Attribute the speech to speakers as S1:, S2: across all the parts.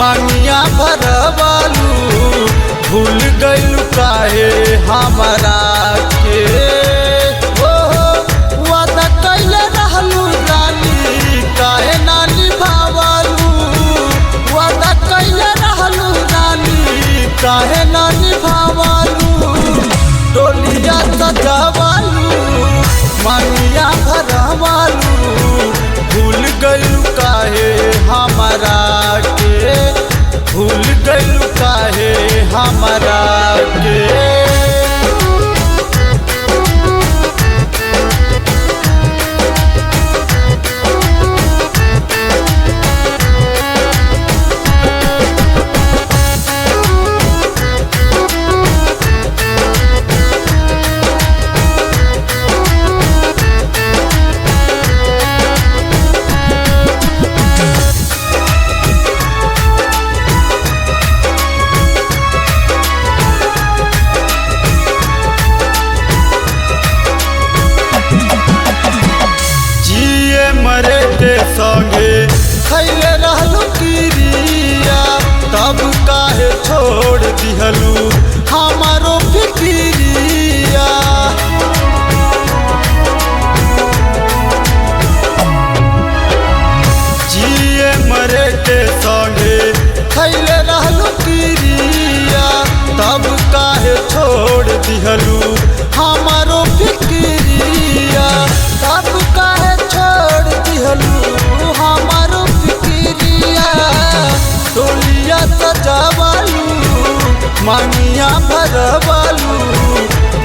S1: मांगिया भरवालू भूल गइलू काहे हमरा के। वादा कैले रहलू रानी काहे ना निभावलू, वादा कैले रहलू रानी काहे ना निभावलू। डोलिया सजावलू मांगिया भरवालू भूल गइलू काहे हमरा के, भूल गइलू काहे हमरा के। मरे के संगे खैले रहलू किरिया, तब काहे छोड़ दिहलू हमारो फिकिरिया। जिए मरे के संगे खैले रहलू किरिया, तब काहे छोड़ दिहलू हमारो फिकिरिया, तब काहे हमारो फिकिरिया। डोलिया सजावलू मांगिया भरवालू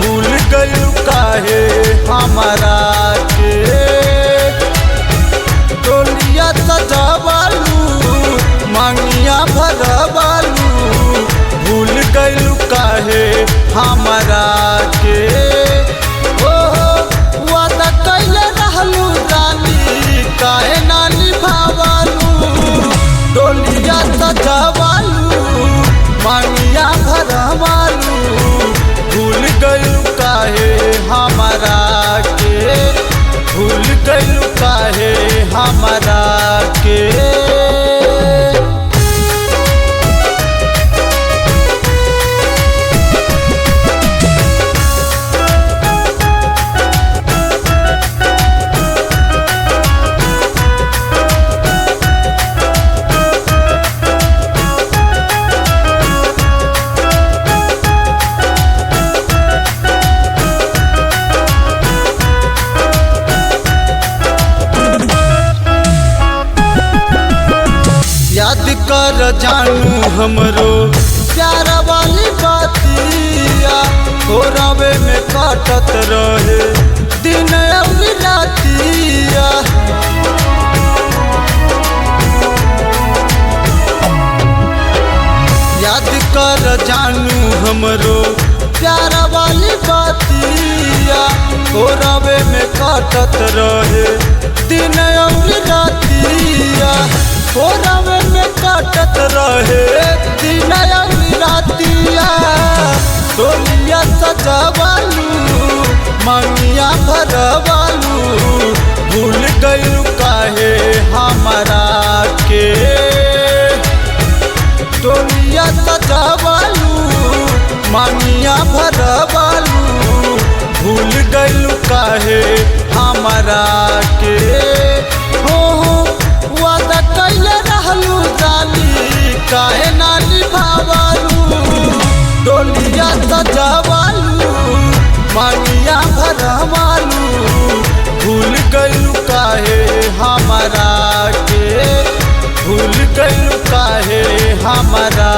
S1: भूल गइलू काहे हमरा के। डोलिया सजावलू मांगिया भरवालू भूल गइलू काहे हमरा के। वादा कैले रहलू रानी काहे ना निभावलू, डोलिया सजावलू मांगिया भरवालू भूल गइलू काहे हमरा के, भूल गइलू काहे हमरा के। याद कर जानू हमरो प्यार वाली बातिया, तोरावे में काटत रहे दिन और रातिया। याद कर जानू हमरो प्यार वाली बातिया, तोरावे में काटत रहे दिन और रातिया। तोरावे में काटत रहे दिन और रातिया। डोलिया सजावलू मांगिया भरवालू भूल गइलू काहे हमरा के। डोलिया सजावलू मांगिया भरवालू भूल गइलू काहे हमरा के। वादा कैले रहलू रानी काहे ना निभावलू, डोलिया सजावलू मांगिया भरवालू भूल गइलू काहे हमरा के, भूल गइलू काहे हमरा